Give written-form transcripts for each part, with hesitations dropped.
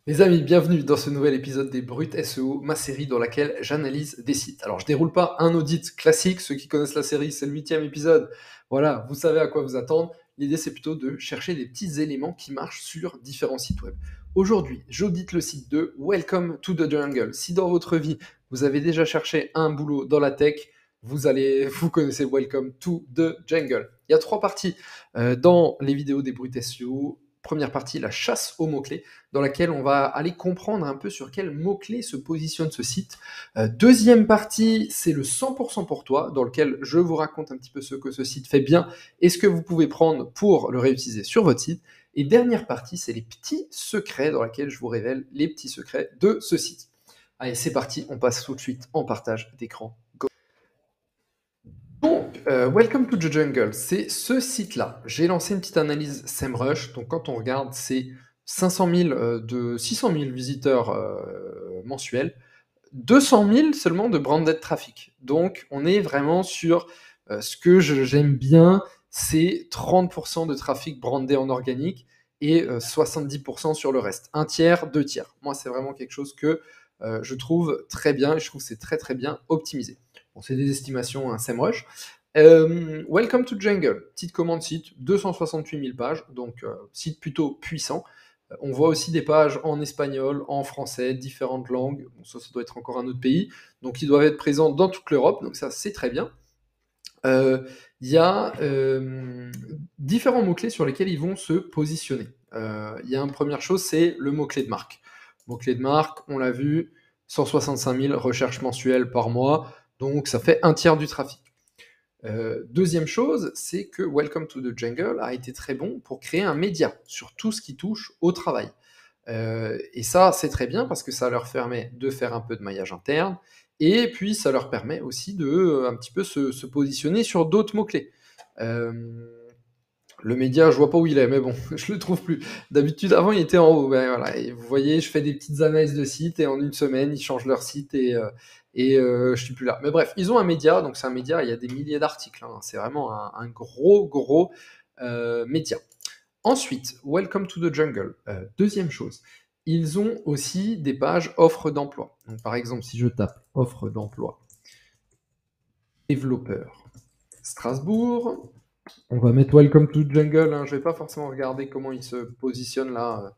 Les amis, bienvenue dans ce nouvel épisode des Brutes SEO, ma série dans laquelle j'analyse des sites. Alors je déroule pas un audit classique, ceux qui connaissent la série, c'est le 8e épisode. Voilà, vous savez à quoi vous attendre. L'idée c'est plutôt de chercher des petits éléments qui marchent sur différents sites web. Aujourd'hui, j'audite le site de Welcome to the Jungle. Si dans votre vie, vous avez déjà cherché un boulot dans la tech, vous connaissez Welcome to the Jungle. Il y a 3 parties dans les vidéos des Brutes SEO. Première partie, la chasse aux mots-clés, dans laquelle on va aller comprendre un peu sur quels mots-clés se positionne ce site. Deuxième partie, c'est le 100% pour toi, dans lequel je vous raconte un petit peu ce que ce site fait bien et ce que vous pouvez prendre pour le réutiliser sur votre site. Et dernière partie, c'est les petits secrets, dans laquelle je vous révèle les petits secrets de ce site. Allez, c'est parti, on passe tout de suite en partage d'écran. Donc, Welcome to the Jungle, c'est ce site-là. J'ai lancé une petite analyse SEMrush. Donc, quand on regarde, c'est 600 000 visiteurs mensuels, 200 000 seulement de branded traffic. Donc, on est vraiment sur ce que j'aime bien, c'est 30% de trafic brandé en organique et 70% sur le reste. Un tiers, deux tiers. Moi, c'est vraiment quelque chose que je trouve très bien et je trouve que c'est très très bien optimisé. Bon, c'est des estimations, hein, SEMrush. Welcome to Jungle, petite commande site, 268 000 pages, donc site plutôt puissant. On voit aussi des pages en espagnol, en français, différentes langues. Bon, ça doit être encore un autre pays. Donc, ils doivent être présents dans toute l'Europe. Donc, ça, c'est très bien. Il y a différents mots-clés sur lesquels ils vont se positionner. Il y a une première chose, c'est le mot-clé de marque. Mot-clé de marque, on l'a vu, 165 000 recherches mensuelles par mois. Donc, ça fait un tiers du trafic. Deuxième chose, c'est que Welcome to the Jungle a été très bon pour créer un média sur tout ce qui touche au travail. Et ça, c'est très bien parce que ça leur permet de faire un peu de maillage interne, et puis ça leur permet aussi de un petit peu se positionner sur d'autres mots-clés. Le média, je vois pas où il est, mais bon, je le trouve plus. D'habitude, avant, il était en haut. Ben, voilà. Et vous voyez, je fais des petites analyses de sites et en une semaine, ils changent leur site et je suis plus là. Mais bref, ils ont un média, donc c'est un média, il y a des milliers d'articles. Hein. C'est vraiment un gros média. Ensuite, Welcome to the Jungle. Deuxième chose, ils ont aussi des pages offres d'emploi. Donc, par exemple, si je tape offre d'emploi développeur Strasbourg, on va mettre Welcome to Jungle, hein. Je ne vais pas forcément regarder comment ils se positionnent là.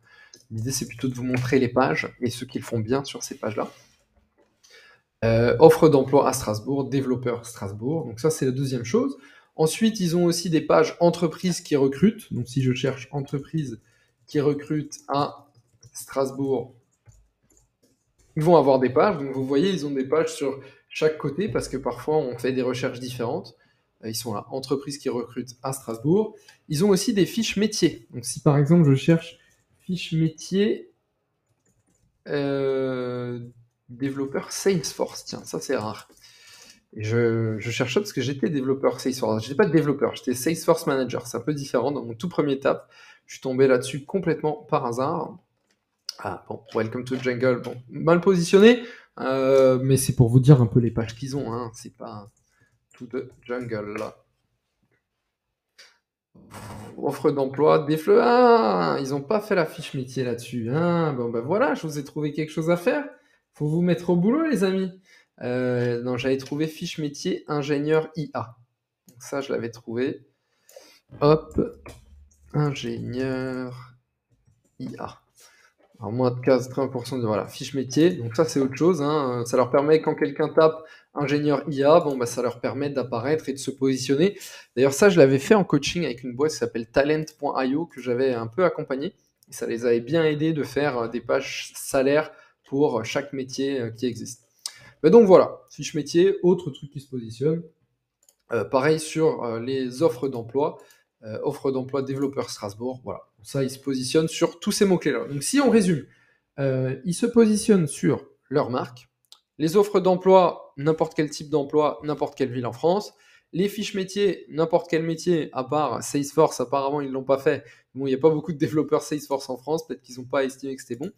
L'idée, c'est plutôt de vous montrer les pages et ce qu'ils font bien sur ces pages-là. Offre d'emploi à Strasbourg, développeur Strasbourg. Donc ça, c'est la deuxième chose. Ensuite, ils ont aussi des pages entreprises qui recrutent. Donc si je cherche entreprise qui recrute à Strasbourg, ils vont avoir des pages. Donc vous voyez, ils ont des pages sur chaque côté parce que parfois on fait des recherches différentes. Ils sont là, entreprises qui recrutent à Strasbourg. Ils ont aussi des fiches métiers. Donc si par exemple je cherche fiche métier développeur Salesforce, tiens, ça c'est rare. Et je cherche ça parce que j'étais développeur Salesforce. J'étais pas développeur, j'étais Salesforce Manager. C'est un peu différent. Dans mon tout premier tap, je suis tombé là-dessus complètement par hasard. Ah bon, Welcome to Jungle, bon, mal positionné, mais c'est pour vous dire un peu les pages qu'ils ont, hein. C'est pas to the jungle là. Offre d'emploi, des fleurs. Ah, ils ont pas fait la fiche métier là-dessus. Ah, bon ben voilà, je vous ai trouvé quelque chose à faire. Faut vous mettre au boulot, les amis. Non, j'avais trouvé fiche métier ingénieur IA. Donc ça, je l'avais trouvé. Hop, ingénieur IA. Alors moins de 15-30% de voilà, fiche métier. Donc ça, c'est autre chose. Hein. Ça leur permet, quand quelqu'un tape ingénieur IA, bon, bah, ça leur permet d'apparaître et de se positionner. D'ailleurs, ça, je l'avais fait en coaching avec une boîte qui s'appelle talent.io que j'avais un peu accompagné. Et ça les avait bien aidés de faire des pages salaires pour chaque métier qui existe. Mais donc voilà, fiche métier, autre truc qui se positionne. Pareil sur les offres d'emploi. Offre d'emploi développeur Strasbourg, voilà. Ça, ils se positionnent sur tous ces mots-clés-là. Donc si on résume, ils se positionnent sur leur marque, les offres d'emploi, n'importe quel type d'emploi, n'importe quelle ville en France, les fiches métiers, n'importe quel métier, à part Salesforce, apparemment ils ne l'ont pas fait. Bon, il n'y a pas beaucoup de développeurs Salesforce en France, peut-être qu'ils n'ont pas estimé que c'était bon.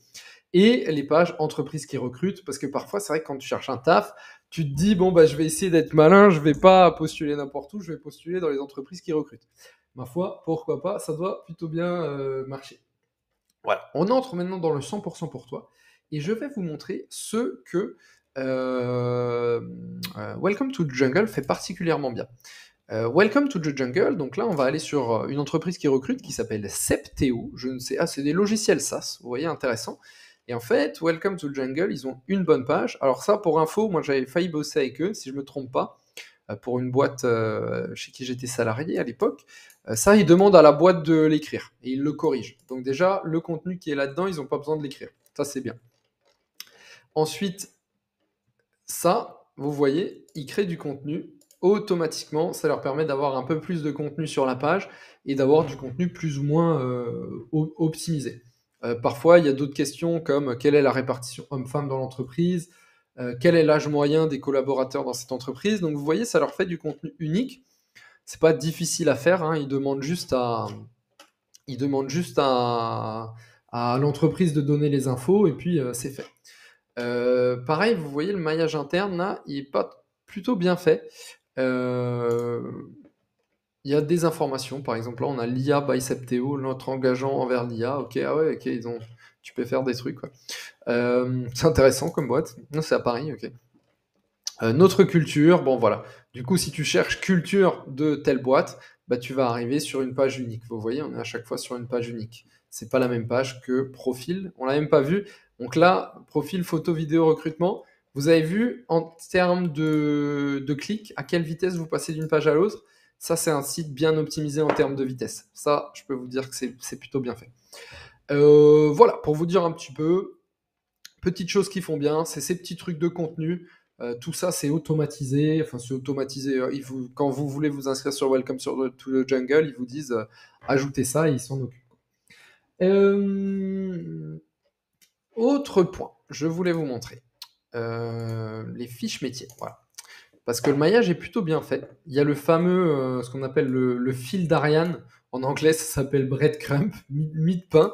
Et les pages entreprises qui recrutent, parce que parfois, c'est vrai que quand tu cherches un taf, tu te dis, bon, bah, je vais essayer d'être malin, je vais pas postuler n'importe où, je vais postuler dans les entreprises qui recrutent. Ma foi, pourquoi pas, ça doit plutôt bien marcher. Voilà, on entre maintenant dans le 100% pour toi et je vais vous montrer ce que Welcome to the Jungle fait particulièrement bien. Welcome to the Jungle, donc là on va aller sur une entreprise qui recrute qui s'appelle Septeo, je ne sais, c'est des logiciels SaaS, vous voyez, intéressant. Et en fait, Welcome to the Jungle, ils ont une bonne page. Alors ça, pour info, moi j'avais failli bosser avec eux, si je me trompe pas, pour une boîte chez qui j'étais salarié à l'époque. Ça, ils demandent à la boîte de l'écrire et ils le corrigent. Donc déjà, le contenu qui est là-dedans, ils n'ont pas besoin de l'écrire. Ça, c'est bien. Ensuite, ça, vous voyez, ils créent du contenu automatiquement. Ça leur permet d'avoir un peu plus de contenu sur la page et d'avoir du contenu plus ou moins optimisé. Parfois, il y a d'autres questions comme quelle est la répartition homme-femme dans l'entreprise, quel est l'âge moyen des collaborateurs dans cette entreprise. Donc vous voyez, ça leur fait du contenu unique. C'est pas difficile à faire, hein. Ils demandent juste à l'entreprise de donner les infos et puis c'est fait. Pareil, vous voyez le maillage interne là, il est pas plutôt bien fait. Il y a des informations, par exemple là on a l'IA by Septeo, notre engageant envers l'IA. Ok, ah ouais, ok, tu peux faire des trucs. Ouais. C'est intéressant comme boîte. Non, c'est à Paris, ok. Notre culture, bon voilà. Du coup, si tu cherches culture de telle boîte, bah, tu vas arriver sur une page unique. Vous voyez, on est à chaque fois sur une page unique. C'est pas la même page que profil. On l'a même pas vu. Donc là, profil, photo, vidéo, recrutement. Vous avez vu en termes de clics, à quelle vitesse vous passez d'une page à l'autre. Ça, c'est un site bien optimisé en termes de vitesse. Ça, je peux vous dire que c'est plutôt bien fait. Voilà, pour vous dire un petit peu, petites choses qui font bien, c'est ces petits trucs de contenu. Tout ça, c'est automatisé. Enfin, c'est automatisé. Quand vous voulez vous inscrire sur Welcome to the Jungle, ils vous disent ajoutez ça et ils s'en occupent. Autre point, je voulais vous montrer les fiches métiers. Voilà. Parce que le maillage est plutôt bien fait. Il y a le fameux, ce qu'on appelle le fil d'Ariane. En anglais, ça s'appelle breadcrumb, mie de pain.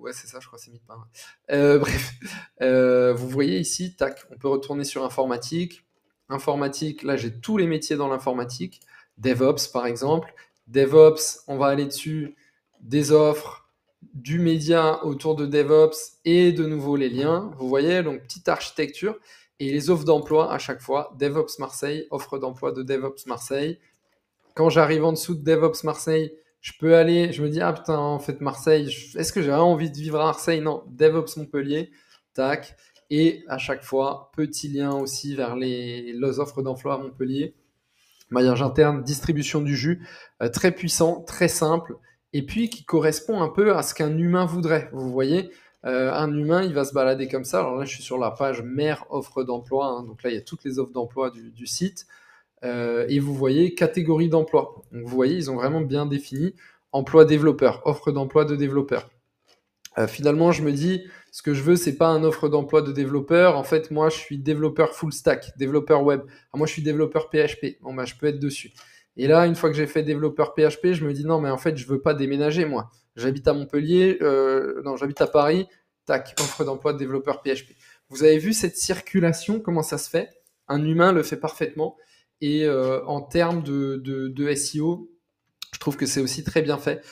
Ouais, c'est ça, je crois que c'est mie de pain. Bref, vous voyez ici, tac, on peut retourner sur informatique. Informatique, là, j'ai tous les métiers dans l'informatique. DevOps, par exemple. DevOps, on va aller dessus. Des offres, du média autour de DevOps et de nouveau les liens. Vous voyez, donc petite architecture. Et les offres d'emploi à chaque fois, DevOps Marseille, offre d'emploi de DevOps Marseille. Quand j'arrive en dessous de DevOps Marseille, je peux aller, je me dis, ah putain, en fait, Marseille, est-ce que j'ai vraiment envie de vivre à Marseille? Non, DevOps Montpellier, tac. Et à chaque fois, petit lien aussi vers les offres d'emploi à Montpellier. Maillage interne, distribution du jus, très puissant, très simple, et puis qui correspond un peu à ce qu'un humain voudrait. Vous voyez, un humain, il va se balader comme ça. Alors là, je suis sur la page mère offre d'emploi, hein. Donc là, il y a toutes les offres d'emploi du site. Et vous voyez catégorie d'emploi. Donc vous voyez, ils ont vraiment bien défini emploi développeur, offre d'emploi de développeur. Finalement, je me dis, ce que je veux, c'est pas un offre d'emploi de développeur. En fait, moi, je suis développeur full stack, développeur web. Moi, je suis développeur PHP. Bon, bah, je peux être dessus. Et là, une fois que j'ai fait développeur PHP, je me dis non, mais en fait, je veux pas déménager, moi. J'habite à Montpellier, non, j'habite à Paris. Tac, offre d'emploi de développeur PHP. Vous avez vu cette circulation, comment ça se fait? Un humain le fait parfaitement. Et en termes de SEO, je trouve que c'est aussi très bien fait.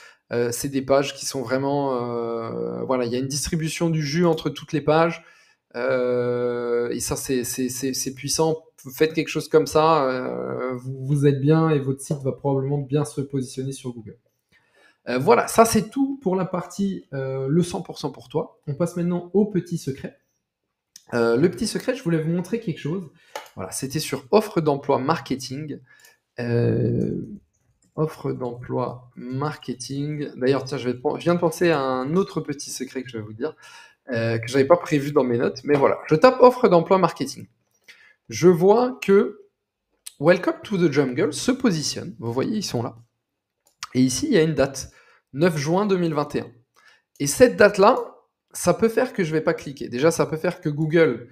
C'est des pages qui sont vraiment... voilà, il y a une distribution du jus entre toutes les pages. Et ça, c'est puissant. Faites quelque chose comme ça, vous êtes bien et votre site va probablement bien se positionner sur Google. Voilà, ça c'est tout pour la partie le 100% pour toi. On passe maintenant au petit secret. Le petit secret, je voulais vous montrer quelque chose. Voilà, c'était sur offre d'emploi marketing. Offre d'emploi marketing. D'ailleurs, tiens, je viens de penser à un autre petit secret que je vais vous dire, que j'avais pas prévu dans mes notes, mais voilà. Je tape offre d'emploi marketing. Je vois que Welcome to the Jungle se positionne. Vous voyez, ils sont là. Et ici, il y a une date, 9 juin 2021. Et cette date-là, ça peut faire que je vais pas cliquer. Déjà, ça peut faire que Google,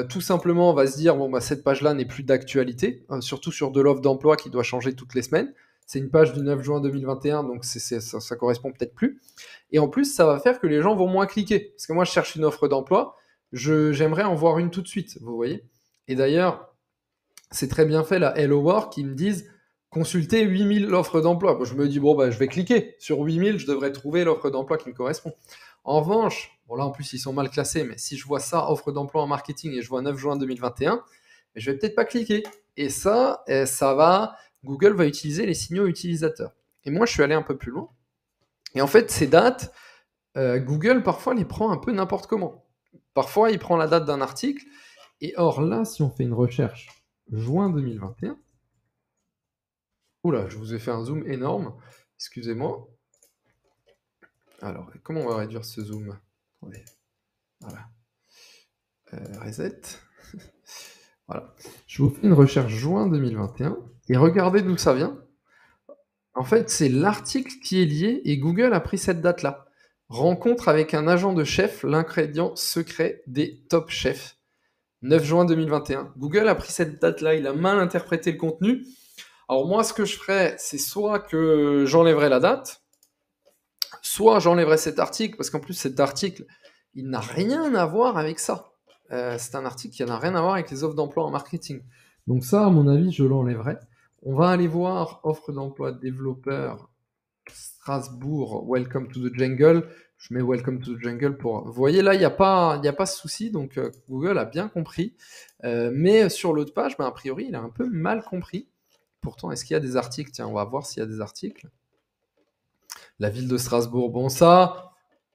tout simplement, va se dire, bon, bah, cette page-là n'est plus d'actualité, surtout sur de l'offre d'emploi qui doit changer toutes les semaines. C'est une page du 9 juin 2021, donc ça correspond peut-être plus. Et en plus, ça va faire que les gens vont moins cliquer. Parce que moi, je cherche une offre d'emploi, j'aimerais en voir une tout de suite, vous voyez. Et d'ailleurs, c'est très bien fait, la Hello Work, qui me disent, consulter 8000 offres d'emploi. Moi, je me dis, bon, bah, je vais cliquer. Sur 8000, je devrais trouver l'offre d'emploi qui me correspond. En revanche, bon là en plus ils sont mal classés, mais si je vois ça, offre d'emploi en marketing, et je vois 9 juin 2021, je vais peut-être pas cliquer. Et ça, Google va utiliser les signaux utilisateurs. Et moi, je suis allé un peu plus loin. Et en fait, ces dates, Google parfois les prend un peu n'importe comment. Parfois, il prend la date d'un article. Et or là, si on fait une recherche juin 2021, oula, je vous ai fait un zoom énorme. Excusez-moi. Alors, comment on va réduire ce zoom? Attendez. Voilà. Reset. Voilà. Je vous fais une recherche juin 2021 et regardez d'où ça vient. En fait, c'est l'article qui est lié et Google a pris cette date-là. Rencontre avec un agent de chef, l'ingrédient secret des top chefs. 9 juin 2021. Google a pris cette date-là, il a mal interprété le contenu. Alors moi, ce que je ferais, c'est soit que j'enlèverais la date, soit j'enlèverais cet article, parce qu'en plus cet article, il n'a rien à voir avec ça. C'est un article qui n'a rien à voir avec les offres d'emploi en marketing. Donc ça, à mon avis, je l'enlèverai. On va aller voir offre d'emploi développeur Strasbourg, Welcome to the Jungle. Je mets Welcome to the Jungle pour... Vous voyez, là, il n'y a pas ce souci, donc Google a bien compris. Mais sur l'autre page, a priori, il a un peu mal compris. Pourtant, est-ce qu'il y a des articles? Tiens, on va voir s'il y a des articles. La ville de Strasbourg, bon ça,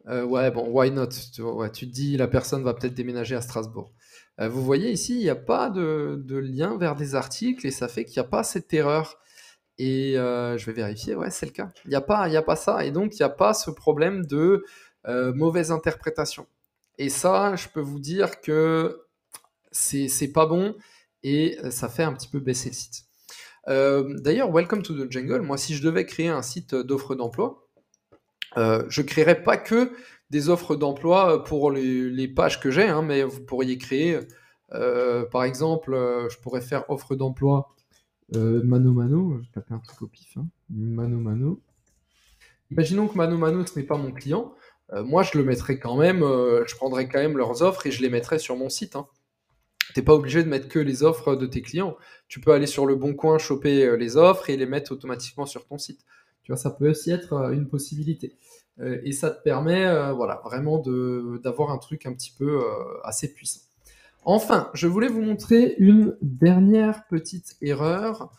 ouais, bon, why not? Ouais, tu te dis, la personne va peut-être déménager à Strasbourg. Vous voyez ici, il n'y a pas de lien vers des articles et ça fait qu'il n'y a pas cette erreur. Et je vais vérifier, ouais, c'est le cas. Il n'y a pas ça. Et donc, il n'y a pas ce problème de mauvaise interprétation. Et ça, je peux vous dire que c'est pas bon et ça fait un petit peu baisser le site. D'ailleurs, Welcome to the Jungle, moi, si je devais créer un site d'offres d'emploi, je ne créerais pas que des offres d'emploi pour les pages que j'ai, hein, mais vous pourriez créer, par exemple, je pourrais faire offre d'emploi Mano Mano, je tape un truc au pif, hein. Mano Mano. Imaginons que Mano Mano, ce n'est pas mon client. Moi, je le mettrais quand même, je prendrais quand même leurs offres et je les mettrais sur mon site. Hein. Tu n'es pas obligé de mettre que les offres de tes clients. Tu peux aller sur le Bon Coin, choper les offres et les mettre automatiquement sur ton site. Tu vois, ça peut aussi être une possibilité. Et ça te permet voilà, vraiment d'avoir un truc un petit peu assez puissant. Enfin, je voulais vous montrer une dernière petite erreur.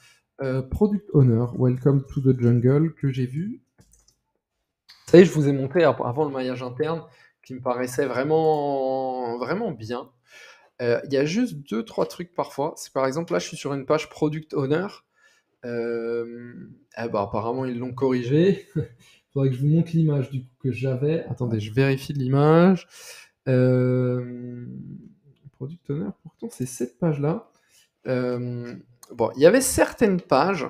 Product Owner, Welcome to the Jungle, que j'ai vu. Vous savez, je vous ai montré avant le maillage interne, qui me paraissait vraiment, vraiment bien. Il y a juste 2-3 trucs parfois. C'est par exemple, là, je suis sur une page Product Owner. Apparemment, ils l'ont corrigé. Il faudrait que je vous montre l'image du coup que j'avais. Attendez, je vérifie l'image. Product Owner, pourtant, c'est cette page-là. Bon, il y avait certaines pages.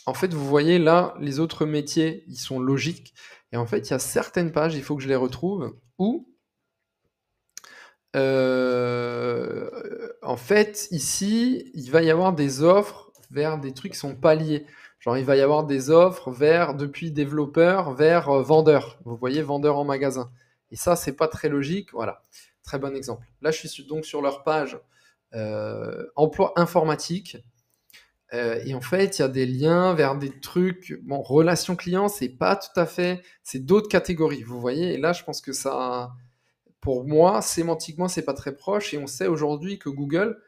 En fait, vous voyez là, les autres métiers, ils sont logiques. Et en fait, il y a certaines pages, il faut que je les retrouve, où en fait, ici, il va y avoir des offres vers des trucs qui sont pas liés. Genre, il va y avoir des offres depuis développeur vers vendeur. Vous voyez, vendeur en magasin. Et ça, c'est pas très logique. Voilà. Très bon exemple. Là, je suis donc sur leur page emploi informatique. Et en fait, il y a des liens vers des trucs. Bon, relation client, c'est pas tout à fait. C'est d'autres catégories. Vous voyez, et là, je pense que ça. Pour moi, sémantiquement, c'est pas très proche. Et on sait aujourd'hui que Google,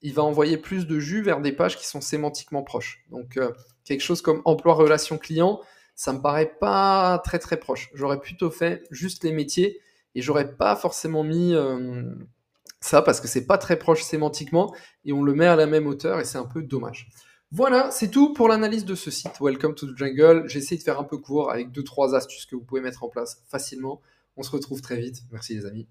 il va envoyer plus de jus vers des pages qui sont sémantiquement proches. Donc, quelque chose comme emploi relation client, ça me paraît pas très très proche. J'aurais plutôt fait juste les métiers et j'aurais pas forcément mis ça parce que c'est pas très proche sémantiquement et on le met à la même hauteur et c'est un peu dommage. Voilà, c'est tout pour l'analyse de ce site. Welcome to the Jungle. J'ai essayé de faire un peu court avec 2-3 astuces que vous pouvez mettre en place facilement. On se retrouve très vite. Merci les amis.